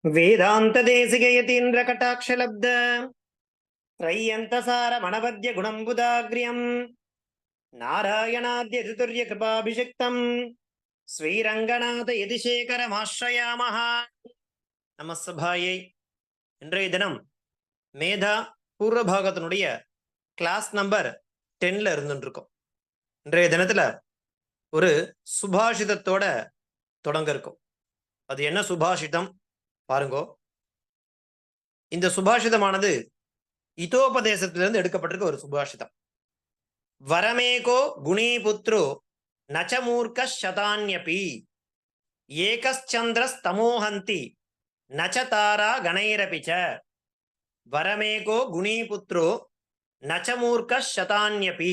வேதாந்த தேசிகயதீந்திர கட்டாட்சலப்த த்ரையந்தசார மணவத்ய குணம்புதாக்ரியம் நாராயணாத்ய சதுர்ய கிருபாபிஷிக்தம் ஸ்ரீரங்கநாத யதிசேகரமாஸ்ரயாமஹ. நமஸ்தபாயை. இன்றைய தினம் மேதா பூர்வபாகத்தினுடைய கிளாஸ் நம்பர் 10ல இருந்துருக்கோம். இன்றைய தினத்துல ஒரு சுபாஷிதத்தோட தொடங்க இருக்கும். அது என்ன சுபாஷிதம் பாருங்கோ. இந்த சுபாஷிதமானது இதோபதேசத்திலிருந்து எடுக்கப்பட்டிருக்க ஒரு சுபாஷிதம். வரமேகோ குணீபுத்ரோ நச்சமூர்க்க சதான்யபி ஏகச்சந்திரஸ்தமோஹந்தி நச்சதாரா கணைரபிச்ச. வரமேகோ குணீபுத்ரோ நச்சமூர்க்க சதான்யபி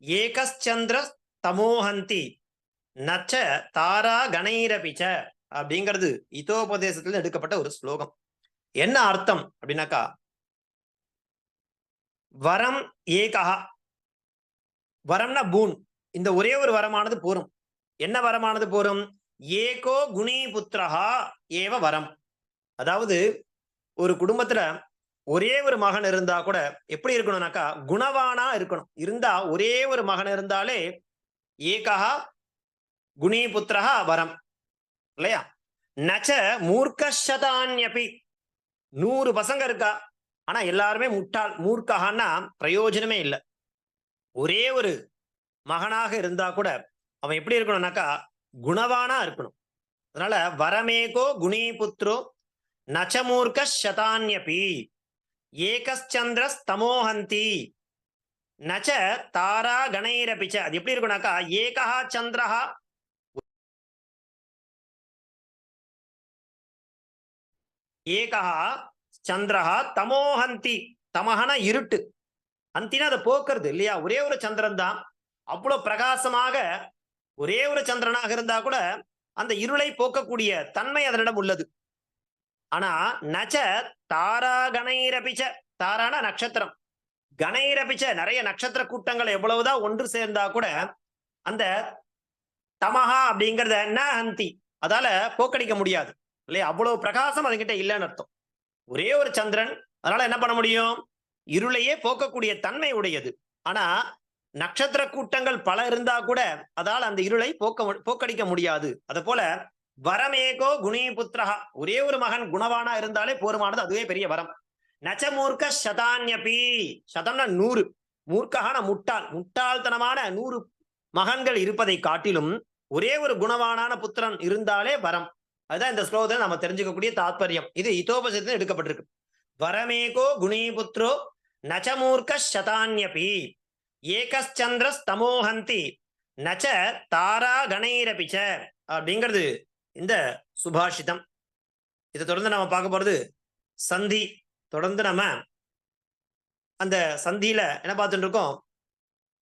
ஏகச்சந்திரஸ்தமோஹந்தி நச்ச தாரா கணைரபிச்ச அப்படிங்கிறது இதோபதேசத்திலிருந்து எடுக்கப்பட்ட ஒரு ஸ்லோகம். என்ன அர்த்தம் அப்படின்னாக்கா, வரம் ஏகா, வரம்னா பூன், இந்த ஒரே ஒரு வரமானது போரும். என்ன வரமானது போரும்? ஏகோ குணி புத்திரஹா ஏவ வரம். அதாவது ஒரு குடும்பத்துல ஒரே ஒரு மகன் இருந்தா கூட எப்படி இருக்கணும்னாக்கா குணவானா இருக்கணும். இருந்தா ஒரே ஒரு மகன் இருந்தாலே ஏகா குணி புத்திரஹா வரம் இல்லையா? நச்ச மூர்க்கசதான்யபி, 100 பசங்க இருக்கா ஆனா எல்லாருமே முட்டாள், மூர்க்கஹான்னா பிரயோஜனமே இல்லை. ஒரே ஒரு மகனாக இருந்தா கூட அவன் எப்படி இருக்கணும்னாக்கா குணவானா இருக்கணும். அதனால வரமேகோ குணீபுத்ரோ நச்சமூர்க்க சதான்யபி ஏகச்சந்திரஸ்தமோஹந்தி நச்ச தாரா கணைரபிச்ச. அது எப்படி இருக்கும்னாக்கா ஏகா சந்திரஹா, ஏகா சந்திரஹா தமோஹந்தி, தமஹன இருட்டு, அந்தினா அதை போக்குறது இல்லையா? ஒரே ஒரு சந்திரன் தான், அவ்வளவு பிரகாசமாக ஒரே ஒரு சந்திரனாக இருந்தா கூட அந்த இருளை போக்கக்கூடிய தன்மை அதனிடம் உள்ளது. ஆனா நச்ச தாரா கணைரபிச்ச, தாரான நட்சத்திரம், கணைரபிச்ச நிறைய நட்சத்திர கூட்டங்கள் எவ்வளவுதான் ஒன்று சேர்ந்தா கூட அந்த தமஹா அப்படிங்கிறத ந ஹந்தி, அதால போக்கடிக்க முடியாது இல்லையா? அவ்வளவு பிரகாசம் அதுகிட்ட இல்லைன்னு அர்த்தம். ஒரே ஒரு சந்திரன், அதனால என்ன பண்ண முடியும்? இருளையே போக்கக்கூடிய தன்மை உடையது. ஆனா நட்சத்திர கூட்டங்கள் பல இருந்தா கூட அதால் அந்த இருளை போக்கடிக்க முடியாது. அது போல வரமேகோ குணீபுத்திரஹா, ஒரே ஒரு மகன் குணவானா இருந்தாலே போருமானது, அதுவே பெரிய வரம். நச்சமூர்க்க சதான்யபி, சதம்னா 100, மூர்க்கஹான முட்டாள், முட்டாள்தனமான 100 மகன்கள் இருப்பதை காட்டிலும் ஒரே ஒரு குணவானான புத்திரன் இருந்தாலே வரம். அதுதான் இந்த ஸ்லோகத்தில் நம்ம தெரிஞ்சுக்கக்கூடிய தாத்பரியம். இது இதோபதேசத்தில் எடுக்கப்பட்டிருக்கு. வரமேகோ குணீபுத்ரோ நச்சமூர்க்க சதான்யபி ஏகச்சந்திரஸ்தமோஹந்தி நச்ச தாரா கணைரபிச்ச அப்படிங்கிறது இந்த சுபாஷிதம். இதை தொடர்ந்து நம்ம பார்க்க போறது சந்தி. தொடர்ந்து நம்ம அந்த சந்தியில என்ன பார்த்துட்டு இருக்கோம்?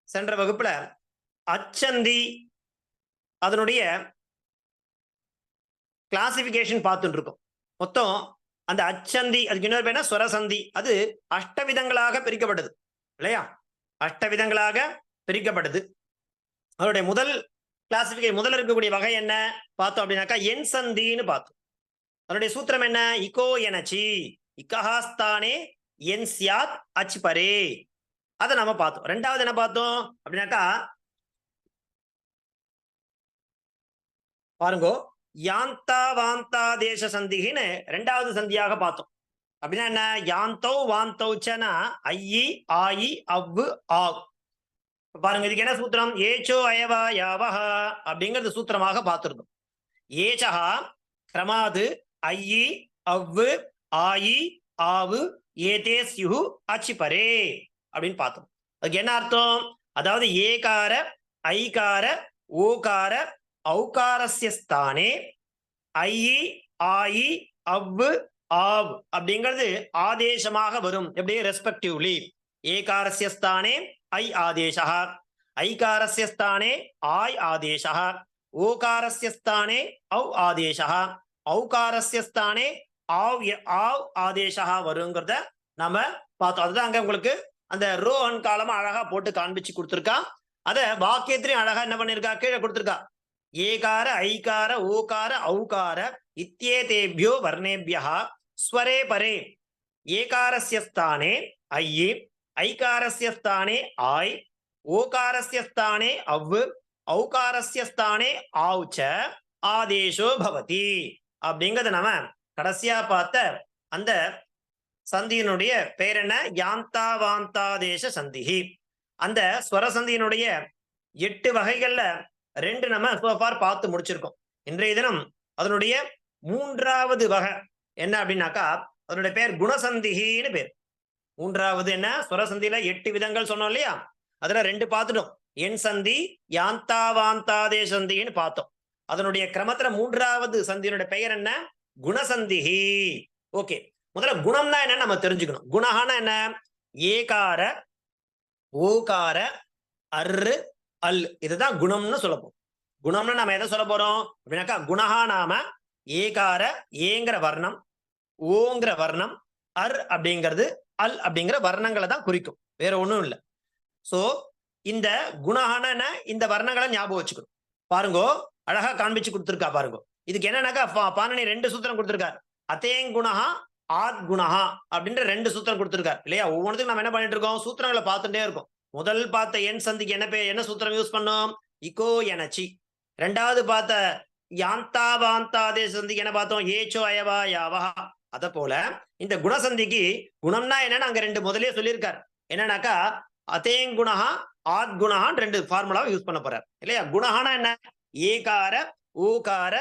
சென்ற வகுப்புல அச்சந்தி அதனுடைய கிளாசிபிகேஷன் பார்த்துட்டு இருக்கோம். மொத்தம் அந்த அச்சந்தி, அதுக்கு இன்னொரு பேர் ஸ்வரசந்தி, அது அஷ்டவிதங்களாக பிரிக்கப்பட்டது இல்லையா? அஷ்டவிதங்களாக பிரிக்கப்பட்டது. அதனுடைய முதல் கிளாசிபிகேஷன், முதல்ல இருக்கக்கூடிய வகை என்ன பார்த்தோம் அப்படின்னாக்கா என் சந்தின்னு பார்த்தோம். அதனுடைய சூத்திரம் என்ன? இகோ எனச்சி இக்கஹாஸ்தானே என் சியாத் அச் பரே, அதை நம்ம பார்த்தோம். ரெண்டாவது என்ன பார்த்தோம் அப்படின்னாக்கா பாருங்கோ, யாந்தா வாந்தா தேச சந்தின்னு ரெண்டாவது சந்தியாக பார்த்தோம். அப்படின்னா என்ன? யாந்தோ வாந்தோச்சனா ஐயி ஆயி அவ்வு ஆவ். பாருங்க, இதுக்கு என்ன சூத்திரம்? ஏச்சோ அயவா யாவஹ அப்படிங்கிறது சூத்திரமாக பார்த்திருந்தோம். ஏச்சஹா கிரமாது ஐயி அவ்வு ஆயி ஆவு ஏதே ஸ்யுஹு அச்சி பரே அப்படின்னு பார்த்தோம். அதுக்கு என்ன அர்த்தம்? அதாவது ஏகார ஐகார ஓகார ஔகாரஸ்ய ஸ்தானே ஐயி ஆயி அவ்வு ஆவ் அப்படிங்கிறது ஆதேசமாக வரும். எப்படி? ரெஸ்பெக்டிவ்லி. ஏகாரஸ்ய ஸ்தானே ஐ ஆதேசः, ஐகாரஸ்ய ஸ்தானே ஆய் ஆதேசः, ஓகாரஸ்ய ஸ்தானே ஔ ஆதேசः, ஔகாரஸ்ய ஸ்தானே ஆவ் ஆதேசः வருங்கிறத நம்ம பார்த்தோம். அதுதான் அங்க உங்களுக்கு அந்த ரோஹன் காலமா அழகா போட்டு காண்பிச்சு கொடுத்துருக்கா. அத வாக்கியத்திலையும் அழகா என்ன பண்ணிருக்கா? கீழே கொடுத்துருக்கா. ஏகார ஐகார ஓகார ஔகார இத்யேதேப்யோ வர்ணேபியः ஸ்வரே பரே ஏகாரஸ்ய ஸ்தானே ஐ, ஐகாரஸ்ய ஸ்தானே ஆய், ஓகாரஸ்ய ஸ்தானே அவ், ஔகாரஸ்ய ஸ்தானே ஆவுச்ச ஆதேசோ பவதி. அப்படிங்கறத நாம கடைசியா பார்த்த அந்த சந்தியினுடைய பேர் என்ன? யாந்தாவாந்தாதேச சந்திஹி. அந்த ஸ்வர சந்தியினுடைய 8 வகைகள்ல 2 நம்ம சோஃபார் பார்த்து முடிச்சிருக்கோம். இன்றைய தினம் அதனுடைய 3வது வகை என்ன அப்படின்னாக்கா, அதனுடைய பேர் குணசந்தின்னு பேர். 3வது என்ன? ஸ்வரசந்தியில 8 விதங்கள் சொன்னோம் இல்லையா? அதுல 2 பார்த்துட்டோம். என் சந்தி, யாந்தாவாந்தாதே சந்தின்னு பார்த்தோம். அதனுடைய கிரமத்துல 3வது சந்தியினுடைய பெயர் என்ன? குணசந்திஹி. ஓகே, முதல்ல குணம்னா என்னன்னு நம்ம தெரிஞ்சுக்கணும். குணஹானா என்ன? ஏகார ஓகார அர்ரு அல், இதுதான் குணம்னு சொல்ல போறோம். குணம்னு நம்ம எதை சொல்ல போறோம் அப்படின்னாக்கா, குணஹா நாம ஏகார ஏங்கிற வர்ணம், ஓங்கிற வர்ணம், அர் அப்படிங்கிறது அல் அப்படிங்கிற வர்ணங்களை தான் குறிக்கும், வேற ஒண்ணும் இல்லை. சோ இந்த குணஹான இந்த வர்ணங்களை ஞாபகம் வச்சுக்கணும். பாருங்கோ, அழகா காண்பிச்சு கொடுத்துருக்கா பாருங்க. இதுக்கு என்னன்னாக்கா பாணனி 2 சூத்திரம் கொடுத்திருக்காரு. அதேங்குணஹா ஆத் குணஹா அப்படின்ற 2 சூத்திரம் கொடுத்திருக்காரு இல்லையா? ஒவ்வொன்றுக்கும் நம்ம என்ன பண்ணிட்டு இருக்கோம்? சூத்திரங்களை பார்த்துட்டே இருக்கோம். முதல் பார்த்த என் சந்திக்கு என்ன சூத்திரம் யூஸ் பண்ணோம்? இகோ எனச்சி. 2வது பார்த்த யாந்தாவாந்தாதே சந்திக்கு என்ன பார்த்தோம்? ஏச்சோ அயவா யாவா. அத போல இந்த குணசந்திக்கு குணம்னா என்னன்னு அங்க 2 முதலே சொல்லியிருக்காரு. என்னன்னாக்கா அதேங்குணஹா ஆத் குணஹான் 2 ஃபார்முலாவை யூஸ் பண்ண போறார் இல்லையா? குணஹானா என்ன? ஏகார ஊகார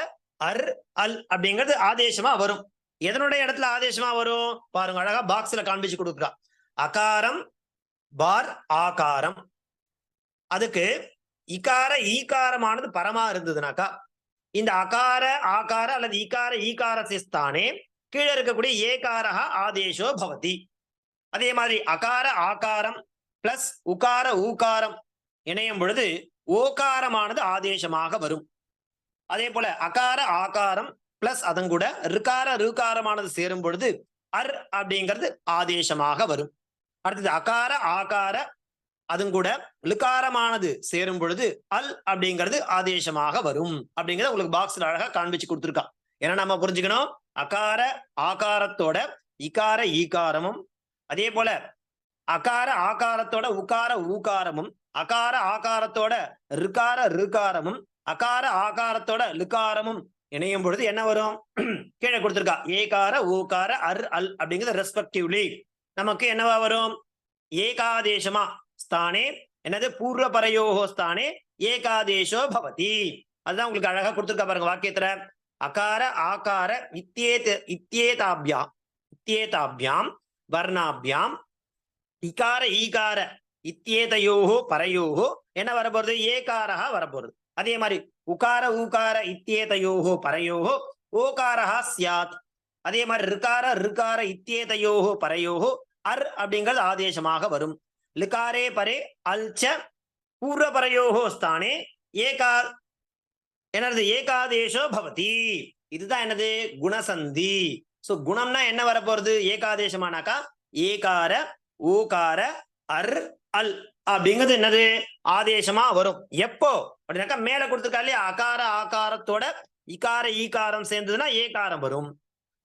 அர் அல் அப்படிங்கிறது ஆதேசமா வரும். எதனுடைய இடத்துல ஆதேசமா வரும் பாருங்க, அழகா பாக்ஸ்ல காண்பிச்சு கொடுக்குறா. அகாரம் பார் ஆகாரம், அதுக்கு இகார ஈகாரமானது பரமா இருந்ததுனாக்கா இந்த அகார ஆகார அல்லது இகார ஈகாரஸ்தானே கீழே இருக்கக்கூடிய ஏகாரஹா ஆதேசோ பவதி. அதே மாதிரி அகார ஆகாரம் பிளஸ் உகார ஊகாரம் இணையும் பொழுது ஓகாரமானது ஆதேசமாக வரும். அதே போல அகார ஆகாரம் பிளஸ் அதன் கூட ரிகார ருகாரமானது சேரும் பொழுது அர் அப்படிங்கிறது ஆதேசமாக வரும். அடுத்தது அகார ஆகார அதுவும் கூட லுகாரமானது சேரும் பொழுது அல் அப்படிங்கிறது ஆதேசமாக வரும். அப்படிங்கிறத உங்களுக்கு பாக்ஸ்ல அழகா காண்பிச்சு கொடுத்துருக்கா. ஏன்னா நம்ம புரிஞ்சுக்கணும், அகார ஆகாரத்தோட இகார ஈகாரமும், அதே போல அகார ஆகாரத்தோட உகார ஊகாரமும், அகார ஆகாரத்தோட ரிகார ருகாரமும், அகார ஆகாரத்தோட லுகாரமும் இணையும் பொழுது என்ன வரும்? கீழே கொடுத்திருக்கா ஏகார ஊகார அர் அல் அப்படிங்கிறது ரெஸ்பெக்டிவ்லி நமக்கு என்னவா வரும்? ஏகாதேசமா ஸ்தானே என்னது? பூர்வ பரயோகோ ஸ்தானே ஏகாதேசோ பவதி. அதுதான் உங்களுக்கு அழகா கொடுத்திருக்கா பாருங்க வாக்கியத்துல. அகார ஆகார இத்யேதாபியாம் வர்ணாபியாம் இகார ஈகார இத்யேதயோஹோ பரயோஹோ என்ன வரப்போறது? ஏகாரஹா வரப்போறது. அதே மாதிரி உகார ஊகார இத்யேதயோஹோ பரயோஹோ ஓகாரஹா ஸ்யாத். அதே மாதிரி ரிகார ருகார இத்யேதயோஹோ பரயோஹோ அர் அப்படிங்கிறது ஆதேசமாக வரும். லிகாரே பரே அல்ச பூர்வ பரயோஹோ ஸ்தானே என்னது? ஏகாதேசோ பவதி. இதுதான் என்னது? குணசந்தி. சோ குணம்னா என்ன வரப்போறது? ஏகாதேசமானாக்கா ஏகார ஊகார அர் அல் அப்படிங்கிறது என்னது? ஆதேசமா வரும். எப்போ அப்படின்னாக்கா மேல கொடுத்துருக்கா இல்லையா? அகார ஆகாரத்தோட இகார ஈகாரம் சேர்ந்ததுன்னா ஏகாரம் வரும்.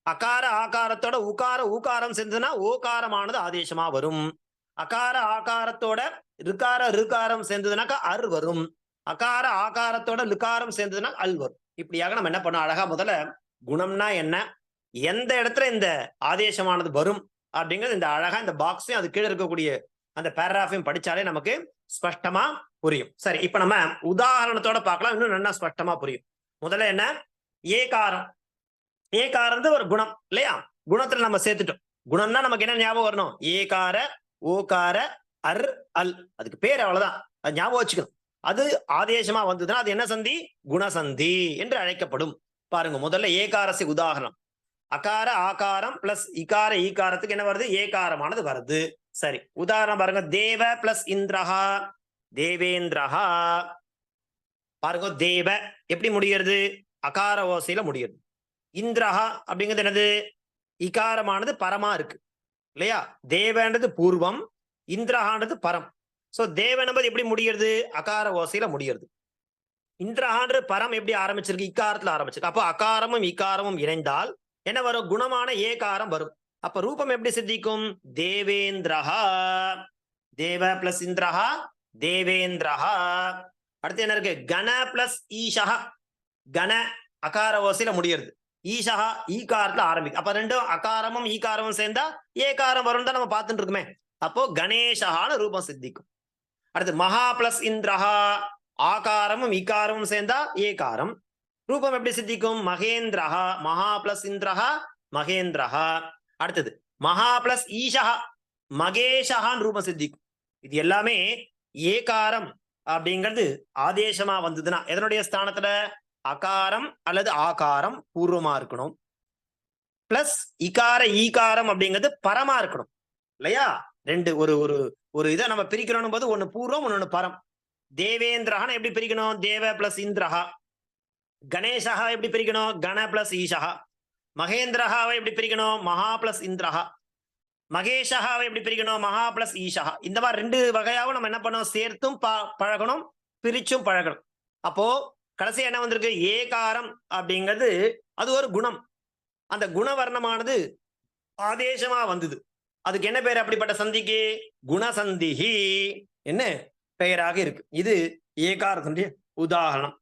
அகார ஆகாரத்தோட உகார ஊகாரம் சேர்ந்ததுன்னா ஓகாரமானது ஆதேசமா வரும். அகார ஆகாரத்தோட ரிகார ருகாரம் சேர்ந்ததுனாக்கா அர் வரும். அகார ஆகாரத்தோட லுகாரம் சேர்ந்ததுன்னா அல் வரும். இப்படியாக நம்ம என்ன பண்ணோம்? அழகா முதல்ல குணம்னா என்ன, எந்த இடத்துல இந்த ஆதேசமானது வரும் அப்படிங்கிறது இந்த அழகா இந்த பாக்ஸையும் அது கீழே இருக்கக்கூடிய அந்த பேராகிராஃபையும் படிச்சாலே நமக்கு ஸ்பஷ்டமா புரியும். சரி, இப்ப நம்ம உதாரணத்தோட பார்க்கலாம், இன்னும் நல்லா ஸ்பஷ்டமா புரியும். முதல்ல என்ன? ஏகாரம். ஏகாரம் ஒரு குணம் இல்லையா? குணத்துல நம்ம சேர்த்துட்டோம். குணம்னா நமக்கு என்ன ஞாபகம் வரணும்? ஏகார ஓகார அர் அல், அதுக்கு பேர் அவ்வளவுதான், அது ஞாபகம் வச்சுக்கணும். அது ஆதேசமா வந்ததுன்னா அது என்ன சந்தி? குணசந்தி என்று அழைக்கப்படும். பாருங்க, முதல்ல ஏகாரசி உதாரணம். அகார ஆகாரம் பிளஸ் இகார ஈகாரத்துக்கு என்ன வருது? ஏகாரமானது வருது. சரி, உதாரணம் பாருங்க. தேவ பிளஸ் இந்திரஹா தேவேந்திரஹா. பாருங்க, தேவ எப்படி முடிகிறது? அகார ஓசையில முடியுது. இந்திரஹா அப்படிங்கிறது என்னது? இகாரமானது பரமா இருக்கு இல்லையா? தேவன்றது பூர்வம், இந்திரஹான்றது பரம். சோ தேவன் என்பது எப்படி முடிகிறது? அகார ஓசையில முடிகிறது. இந்திரஹான்ற பரம் எப்படி ஆரம்பிச்சிருக்கு? இக்காரத்துல ஆரம்பிச்சிருக்கு. அப்போ அகாரமும் இக்காரமும் இணைந்தால் என்ன வரும்? குணமான ஏகாரம் வரும். அப்ப ரூபம் எப்படி சித்திக்கும்? தேவேந்திரஹா. தேவ பிளஸ் இந்திரஹா தேவேந்திரஹா. அடுத்து என்ன இருக்கு? கண பிளஸ் ஈஷா. கண அகார ஓசையில முடியறது. ஈஷா ஈகாரத்துல ஆரம்பிக்கும். அப்ப ரெண்டும் அகாரமும் ஈகாரமும் சேர்ந்தா ஏகாரம் வரும் தான் நம்ம பார்த்துட்டு இருக்குமே. அப்போ கணேஷஹான்னு ரூபம் சித்திக்கும். அடுத்து மகா பிளஸ் இந்திரஹா. ஆகாரமும் இகாரமும் சேர்ந்தா ஏகாரம். ரூபம் எப்படி சித்திக்கும்? மகேந்திரஹா. மகா பிளஸ் இந்திரஹா மகேந்திரஹா. அடுத்தது மகா பிளஸ் ஈஷா மகேஷஹான் ரூபம் சித்திக்கும். இது எல்லாமே ஏகாரம் அப்படிங்கிறது ஆதேசமா வந்ததுன்னா எதனுடைய ஸ்தானத்துல? அகாரம் அல்லது ஆகாரம் பூர்வமா இருக்கணும். பிளஸ் இகார ஈகாரம் அப்படிங்கிறது பரமா இருக்கணும் இல்லையா? ரெண்டு ஒரு ஒரு ஒரு இதை நம்ம பிரிக்கணும் போது ஒன்னு பூர்வம் ஒன்னு பரம். தேவேந்திரஹான்னு எப்படி பிரிக்கணும்? தேவ பிளஸ் இந்திரஹா. கணேசா எப்படி பிரிக்கணும்? கண பிளஸ் ஈஷா. மகேந்திரஹாவை எப்படி பிரிக்கணும்? மகா பிளஸ் இந்திரஹா. மகேஷாவை எப்படி பிரிக்கணும்? மகா பிளஸ் ஈஷா. இந்த மாதிரி ரெண்டு வகையாவும் நம்ம என்ன பண்ணோம்? சேர்த்தும் பழகணும், பிரிச்சும் பழகணும். அப்போ கடைசி என்ன வந்திருக்கு? ஏகாரம் அப்படிங்கிறது அது ஒரு குணம். அந்த குணவர்ணமானது ஆதேசமா வந்தது. அதுக்கு என்ன பேர்? அப்படிப்பட்ட சந்திக்கு குணசந்திஹி என்ன பெயராக இருக்கு. இது ஏகாரத்தினுடைய உதாரணம்.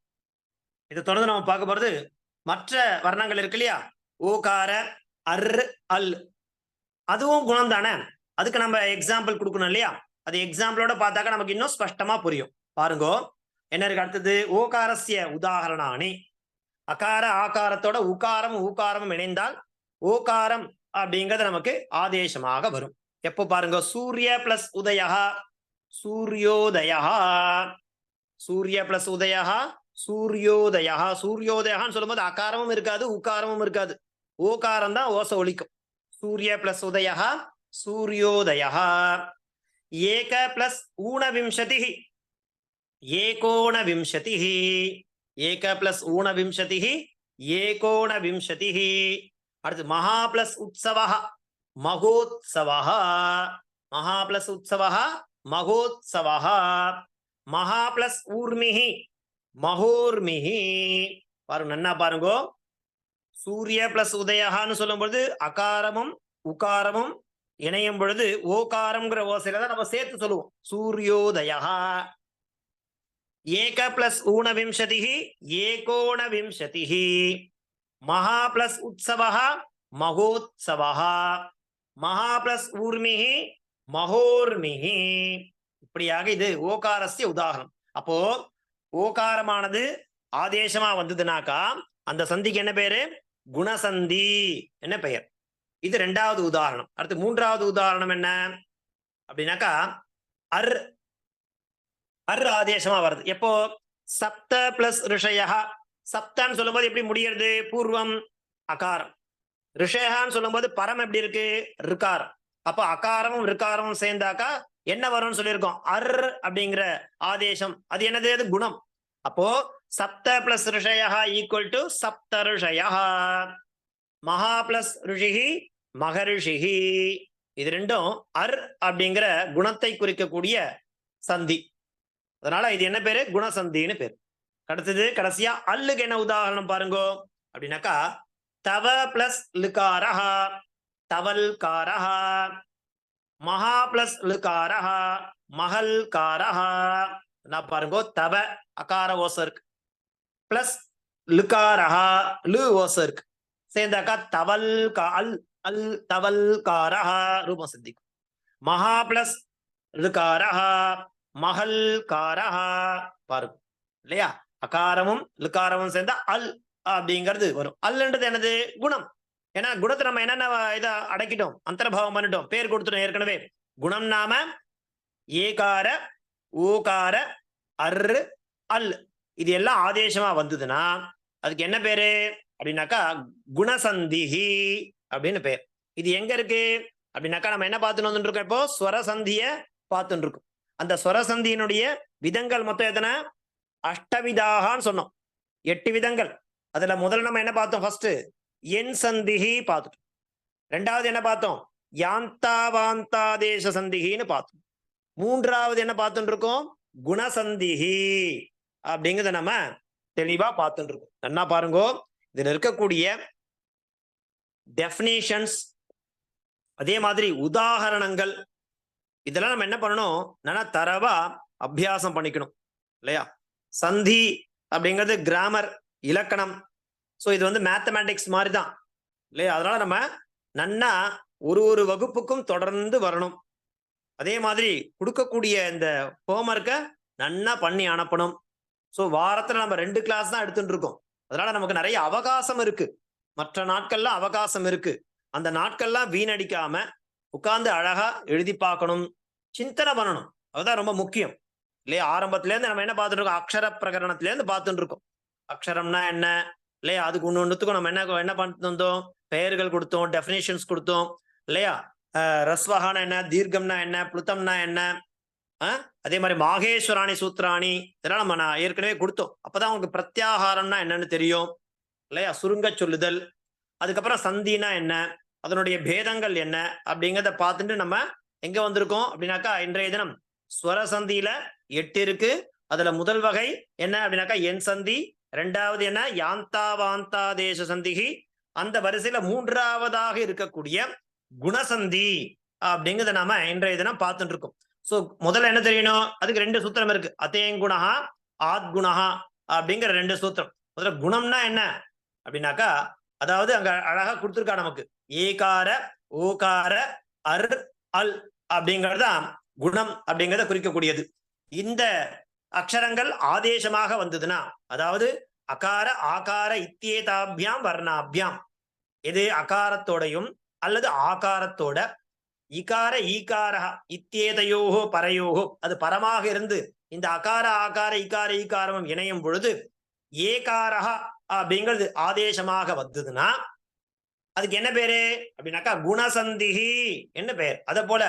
இதை தொடர்ந்து நம்ம பார்க்க போறது மற்ற வர்ணங்கள் இருக்கு இல்லையா? ஓகார, அர், அல், அதுவும் குணம் தானே. அதுக்கு நம்ம எக்ஸாம்பிள் கொடுக்கணும் இல்லையா? அது எக்ஸாம்பிளோட பார்த்தாக்க நமக்கு இன்னும் ஸ்பஷ்டமா புரியும். பாருங்க என்ன இருக்கு அடுத்தது? ஓகாரஸ்ய உதாரணானி. அகார ஆகாரத்தோட உகாரம் ஊகாரமும் இணைந்தால் ஓகாரம் அப்படிங்கிறது நமக்கு ஆதேசமாக வரும். எப்போ பாருங்க? சூரிய பிளஸ் உதயா சூரியோதயா. சூரிய பிளஸ் உதயா சூரியோதயா. சூரியோதயான்னு சொல்லும்போது அகாரமும் இருக்காது உகாரமும் இருக்காது. ஓகாரம் தான் ஓசை ஒலிக்கும். சூரிய பிளஸ் உதயா சூரியோதயா. ஏக பிளஸ் ஊனவிம்சதி ஏகோணவிம்சதி. ஏக பிளஸ் ஊனவிம்சதி ஏகோணவிம்சதி. அடுத்து மகா பிளஸ் உற்சவ மகோத்சவ. மகா பிளஸ் உற்சவ மகோத்சவ. மகா பிளஸ் ஊர்மிஹி மகோர்மிஹி. பாருங்க நன்னா பாருங்க. சூரிய பிளஸ் உதயான்னு சொல்லும் பொழுது அகாரமும் உகாரமும் இணையும் பொழுது ஓகாரம்ங்கிற ஓசையில தான் நம்ம சேர்த்து சொல்லுவோம். சூரியோதயா. ஏக பிளஸ் ஊனவிம்சதி ஏகோணவிம்சதி. மகா பிளஸ் உற்சவ மகோத்சவ. மகா பிளஸ் ஊர்மிஹி மகோர்மிஹி. இப்படியாக இது ஓகாரஸ்ய உதாரணம். அப்போ ஓகாரமானது ஆதேசமா வந்ததுனாக்கா அந்த சந்திக்கு என்ன பேரு? குணசந்தி என்ன பெயர்? இது ரெண்டாவது உதாரணம். அடுத்து மூன்றாவது உதாரணம் என்ன அப்படின்னாக்கா அர். அர் ஆதேசமா வருது. எப்போ? சப்த பிளஸ் ரிஷயா. சப்தான்னு சொல்லும் போது எப்படி முடியறது? பூர்வம் அகாரம். ரிஷயான்னு சொல்லும் போது பரம் எப்படி இருக்கு? ரிகாரம். அப்போ அகாரமும் ரிகாரமும் சேர்ந்தாக்கா என்ன வரும்னு சொல்லியிருக்கோம்? அர் அப்படிங்கிற ஆதேசம். அது என்னது? அது குணம். அப்போ சப்த பிளஸ் ரிஷயா ஈக்குவல் டு சப்த ரிஷயா. மகா பிளஸ் ரிஷிஹி மகரிஷிஹி. இது ரெண்டும் அர் அப்படிங்கிற குணத்தை குறிக்கக்கூடிய சந்தி. அதனால இது என்ன பேரு? குணசந்தின்னு பேரு. அடுத்தது கடைசியா அல்லுக்கு என்ன உதாரணம் பாருங்க அப்படின்னாக்கா தவ பிளஸ் லுகாரஹா தவல்காரஹா. மகா பிளஸ் லுகாரஹா மகல்காரஹா. நான் பாருங்க தவ அகார ஓசை இருக்கு பிளஸ் லுகாரஹா லு ஓசை இருக்கு சேர்ந்தாக்கா தவல் அல் அல் தவல்காரஹா ரூபம் சித்திக்கும். மகா பிளஸ் லுகாரஹா மகல்காரஹா. பாருங்க இல்லையா? அகாரமும் லுகாரமும் சேர்ந்தா அல் அப்படிங்கிறது வரும். அல்லன்றது என்னது? குணம். ஏன்னா குணத்தை நம்ம என்னென்ன இதை அடக்கிட்டோம், அந்தர்பாவம் பண்ணிட்டோம், பேர் கொடுத்துட்டோம் ஏற்கனவே. குணம் நாம ஏகார ஓகார அர் அல் இது எல்லாம் ஆதேசமா வந்ததுன்னா அதுக்கு என்ன பேரு அப்படின்னாக்கா குணசந்திஹி அப்படின்னு பேர். இது எங்க இருக்கு அப்படின்னாக்கா நம்ம என்ன பார்த்துட்டு வந்துட்டு இருக்கோம்? இப்போ ஸ்வரசந்திய பார்த்துட்டு இருக்கோம். அந்த ஸ்வரசந்தியினுடைய விதங்கள் மொத்தம் எத்தனை? அஷ்டவிதாகான்னு சொன்னோம். 8 விதங்கள். அதுல முதல்ல நம்ம என்ன பார்த்தோம்? ஃபர்ஸ்ட் என் சந்திஹி பார்த்துட்டோம். ரெண்டாவது என்ன பார்த்தோம்? யாந்தாவாந்தாதேச சந்திஹின்னு பார்த்தோம். மூன்றாவது என்ன பார்த்துட்டு இருக்கோம்? குணசந்திஹி அப்படிங்கிறத நம்ம தெளிவா பார்த்துட்டு இருக்கோம். என்ன பாருங்க, இதுல இருக்கக்கூடிய டெஃபினிஷன்ஸ், அதே மாதிரி உதாகரணங்கள், இதெல்லாம் நம்ம என்ன பண்ணணும், நல்லா தரவா அபியாசம் பண்ணிக்கணும் இல்லையா? சந்தி அப்படிங்கிறது கிராமர், இலக்கணம். ஸோ இது வந்து மேத்தமேட்டிக்ஸ் மாதிரி தான் இல்லையா? அதனால நம்ம நன்னா ஒரு வகுப்புக்கும் தொடர்ந்து வரணும். அதே மாதிரி கொடுக்கக்கூடிய இந்த ஹோம்ஒர்க்கை நன்னா பண்ணி அனுப்பணும். ஸோ வாரத்துல நம்ம 2 கிளாஸ் தான் எடுத்துட்டு இருக்கோம். அதனால நமக்கு நிறைய அவகாசம் இருக்கு. மற்ற நாட்கள்லாம் அவகாசம் இருக்கு. அந்த நாட்கள்லாம் வீணடிக்காம உட்கார்ந்து அழகா எழுதி பார்க்கணும், சிந்தனை பண்ணணும். அதுதான் ரொம்ப முக்கியம் இல்லையா? ஆரம்பத்துல இருந்து நம்ம என்ன பார்த்துட்டு இருக்கோம், அக்ஷர பிரகரணத்துல இருந்து பார்த்துட்டு இருக்கோம். அக்ஷரம்னா என்ன இல்லையா? அதுக்கு ஒன்னொன்னுத்துக்கும் நம்ம என்ன பண்ணிட்டு வந்தோம், பெயர்கள் கொடுத்தோம், டெஃபினேஷன்ஸ் கொடுத்தோம் இல்லையா? ரஸ்வஹானா என்ன, தீர்க்கம்னா என்ன, புளுத்தம்னா என்ன, அதே மாதிரி மாகேஸ்வராணி சூத்ராணி, இதெல்லாம் நம்ம நான் ஏற்கனவே கொடுத்தோம். அப்பதான் உங்களுக்கு பிரத்யாகாரம்னா என்னன்னு தெரியும் இல்லையா? சுருங்க சொல்லுதல். அதுக்கப்புறம் சந்தினா என்ன, அதனுடைய பேதங்கள் என்ன அப்படிங்கிறத பார்த்துட்டு நம்ம எங்க வந்திருக்கோம் அப்படின்னாக்கா, இன்றைய தினம் ஸ்வர சந்தியில 8 இருக்கு. அதுல முதல் வகை என்ன அப்படின்னாக்கா என் சந்தி, ரெண்டாவது என்ன யாந்தா வாந்தா தேச சந்திகி, அந்த வரிசையில மூன்றாவதாக இருக்கக்கூடிய குணசந்தி அப்படிங்கிறத நாம இன்றைய தினம் பார்த்துட்டு இருக்கோம். சோ முதல்ல என்ன தெரியணும், அதுக்கு 2 சூத்திரம் இருக்கு. அதேங்குணஹா ஆத்குணஹா அப்படிங்கிற 2 சூத்திரம். முதல்ல குணம்னா என்ன அப்படின்னாக்கா, அதாவது அங்க அழகா கொடுத்திருக்கா நமக்கு, ஏகார ஓகார அர் அல் அப்படிங்கறதுதான் குணம் அப்படிங்கறத குறிக்கக்கூடியது. இந்த அக்ஷரங்கள் ஆதேசமாக வந்ததுன்னா, அதாவது அகார ஆகார இத்தியேதாபியாம் வர்ணாபியாம், இது அகாரத்தோடையும் அல்லது ஆகாரத்தோட, இகார ஈகார இத்தியேதையோகோ பரையோகோ, அது பரமாக இருந்து இந்த அகார ஆகார இகார ஈகாரமும் இணையும் பொழுது ஏகாரஹா அப்படிங்கிறது ஆதேசமாக வந்ததுன்னா அதுக்கு என்ன பேரு அப்படின்னாக்கா குணசந்திகி என்ன பேர். அத போல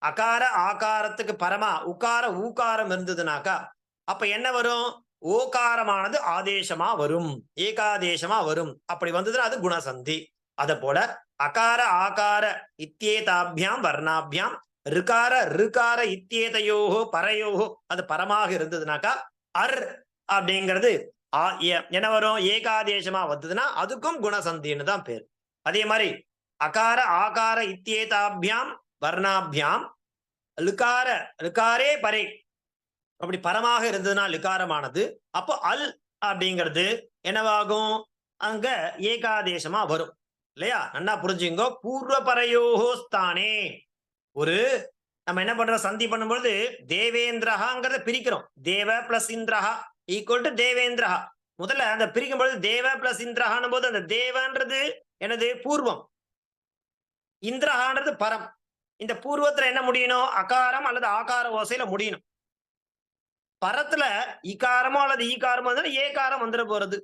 அகார ஆகாரத்துக்கு பரமா உகார ஊகாரம் இருந்ததுனாக்கா அப்ப என்ன வரும், ஓகாரமானது ஆதேசமா வரும், ஏகாதேசமா வரும். அப்படி வந்ததுன்னா அது குணசந்தி. அத போல அகார ஆகார இத்தியேதாபியாம் வர்ணாபியாம் ருகார ருகார இத்தியேதையோகோ பரையோகோ, அது பரமாக இருந்ததுனாக்கா அர் அப்படிங்கிறது என்ன வரும், ஏகாதேசமா வந்ததுன்னா அதுக்கும் குணசந்தின்னு தான் பேர். அதே மாதிரி அகார ஆகார இத்தியேதாபியாம் வர்ணாபியாம் லுகார லுகாரே பரே, அப்படி பரமாக இருந்ததுன்னா லிகாரமானது, அப்போ அல் அப்படிங்கிறது என்னவாகும், அங்க ஏகாதேசமா வரும் இல்லையா? நல்லா புரிஞ்சுங்கோ. பூர்வ பரையோகோ ஸ்தானே, ஒரு நம்ம என்ன பண்றோம், சந்தி பண்ணும்பொழுது தேவேந்திரஹாங்கிறத பிரிக்கிறோம். தேவ பிளஸ் இந்திரஹா ஈக்குவல் டு தேவேந்திரஹா. முதல்ல அந்த பிரிக்கும் பொழுது தேவ பிளஸ் இந்திரஹான் போது அந்த தேவன்றது எனது பூர்வம், இந்திரஹான்றது பரம். இந்த பூர்வத்துல என்ன முடியணும், அகாரம் அல்லது ஆகார ஓசையில முடியணும். பரத்துல இகாரமோ அல்லது ஈகாரமோ இருந்ததுன்னா ஏகாரம் வந்துட போறது,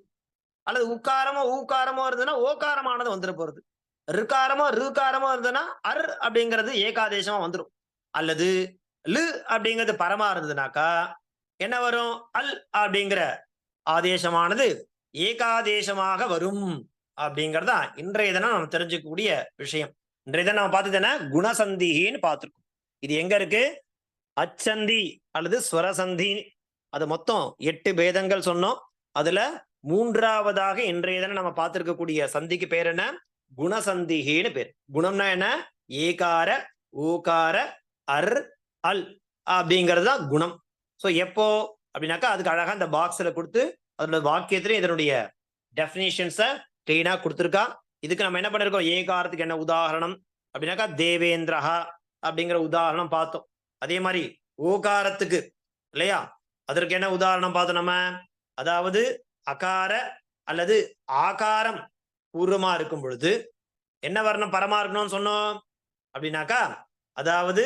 அல்லது உக்காரமோ ஊக்காரமோ இருந்ததுன்னா ஓகாரமானது வந்துட போறது. ருக்காரமோ ருக்காரமோ இருந்ததுன்னா அர் அப்படிங்கிறது ஏகாதேசமா வந்துடும். அல்லது லு அப்படிங்கிறது பரமா இருந்ததுனாக்கா என்ன வரும், அல் அப்படிங்கிற ஆதேசமானது ஏகாதேசமாக வரும். அப்படிங்கறதா இன்றைய தினம் நம்ம தெரிஞ்சுக்கக்கூடிய விஷயம். இன்றைய தினம் நம்ம பார்த்தது என்ன, குணசந்தின்னு பார்த்திருக்கோம். இது எங்க இருக்கு, அச்சந்தி அல்லது ஸ்வரசந்தி. அது மொத்தம் 8 பேதங்கள் சொன்னோம். அதுல மூன்றாவதாக இன்றைய தினம் நம்ம பார்த்திருக்கக்கூடிய சந்திக்கு பேர் என்ன, குணசந்தின்னு பேர். குணம்னா என்ன, ஏகார ஊகார அர் அல் அப்படிங்கிறது தான் குணம். ஸோ எப்போ அப்படின்னாக்கா அதுக்கு அழகா இந்த பாக்ஸ்ல கொடுத்து அதோட வாக்கியத்திலே இதனுடைய டெஃபினேஷன்ஸை கிளீனா கொடுத்துருக்கா. இதுக்கு நம்ம என்ன பண்ணிருக்கோம், ஏகாரத்துக்கு என்ன உதாரணம் அப்படின்னாக்கா தேவேந்திரஹா அப்படிங்கிற உதாரணம் பார்த்தோம். அதே மாதிரி ஓகாரத்துக்கு இல்லையா, அதற்கு என்ன உதாரணம் பார்த்தோம் நம்ம, அதாவது அகார அல்லது ஆகாரம் பூர்வமா இருக்கும் பொழுது என்ன வர்ணம் பரமா இருக்கணும்னு சொன்னோம் அப்படின்னாக்கா, அதாவது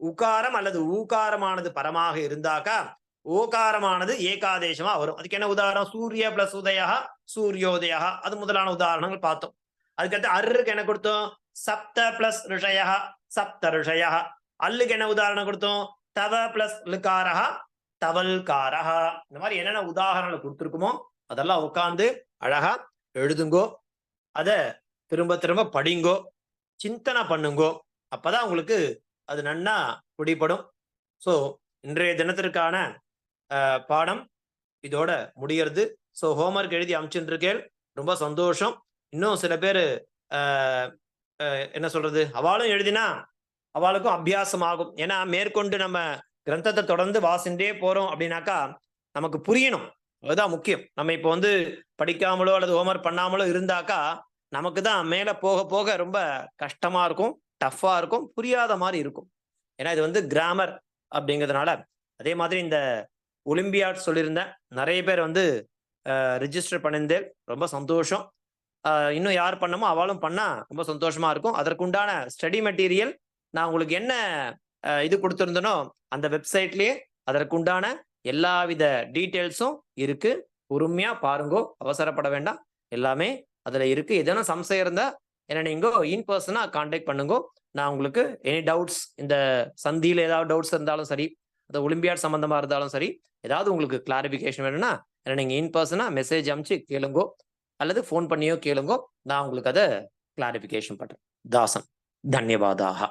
உகாரம் அல்லது ஊகாரமானது பரமாக இருந்தாக்கா ஓகாரமானது ஏகாதேசமா வரும். அதுக்கு என்ன உதாரணம், சூரிய பிளஸ் உதயா சூரியோதயா, அது முதலான உதாரணங்கள் பார்த்தோம். அதுக்கடுத்து அருக்கு என்ன கொடுத்தோம், சப்த பிளஸ் ரிஷயா சப்த ரிஷயா. அல்லுக்கு என்ன உதாரணம் கொடுத்தோம், தவ பிளஸ் லுகாரஹா தவல்காரஹா. இந்த மாதிரி என்னென்ன உதாரணங்களை கொடுத்துருக்குமோ அதெல்லாம் உட்கார்ந்து அழகா எழுதுங்கோ, அத திரும்ப திரும்ப படிங்கோ, சிந்தனை பண்ணுங்கோ. அப்பதான் உங்களுக்கு அது நன்னா பிடிபடும். ஸோ இன்றைய தினத்திற்கான பாடம் இதோட முடியறது. ஸோ ஹோம்ஒர்க் எழுதி அனுப்பிச்சுட்டு இருக்கேன். ரொம்ப சந்தோஷம். இன்னும் சில பேர் என்ன சொல்றது, அவளும் எழுதினா அவளுக்கும் அபியாசம் ஆகும். ஏன்னா மேற்கொண்டு நம்ம கிரந்தத்தை தொடர்ந்து வாசிண்டே போறோம் அப்படின்னாக்கா நமக்கு புரியணும். அதுதான் முக்கியம். நம்ம இப்போ வந்து படிக்காமலோ அல்லது ஹோம்ஒர்க் பண்ணாமலோ இருந்தாக்கா நமக்கு தான் மேல போக போக ரொம்ப கஷ்டமா இருக்கும், டஃப்பா இருக்கும், புரியாத மாதிரி இருக்கும். ஏன்னா இது வந்து கிராமர் அப்படிங்கிறதுனால. அதே மாதிரி இந்த ஒலிம்பியாட் சொல்லியிருந்தேன், நிறைய பேர் வந்து ரிஜிஸ்டர் பண்ணியிருந்தேன். ரொம்ப சந்தோஷம். இன்னும் யார் பண்ணமோ அவளும் பண்ணா ரொம்ப சந்தோஷமா இருக்கும். அதற்குண்டான ஸ்டடி மெட்டீரியல் நான் உங்களுக்கு என்ன இது கொடுத்துருந்தனோ அந்த வெப்சைட்லயே அதற்குண்டான எல்லாவித டீட்டெயில்ஸும் இருக்கு. பொறுமையா பாருங்கோ, அவசரப்பட வேண்டாம். எல்லாமே அதுல இருக்கு. எதனா சம்சயம் இருந்தா என்ன நீங்க இன் பர்சனா கான்டாக்ட் பண்ணுங்க. நான் உங்களுக்கு எனி டவுட்ஸ், இந்த சந்தியில ஏதாவது டவுட்ஸ் இருந்தாலும் சரி, அந்த ஒலிம்பியாட் சம்பந்தமா இருந்தாலும் சரி, ஏதாவது உங்களுக்கு கிளாரிபிகேஷன் வேணும்னா என்ன நீங்க இன் பர்சனா மெசேஜ் அனுப்பிச்சு கேளுங்கோ, அல்லது ஃபோன் பண்ணியோ கேளுங்கோ. நான் உங்களுக்கு அதை கிளாரிபிகேஷன் பண்றேன். தாசன். தன்யவாதாக.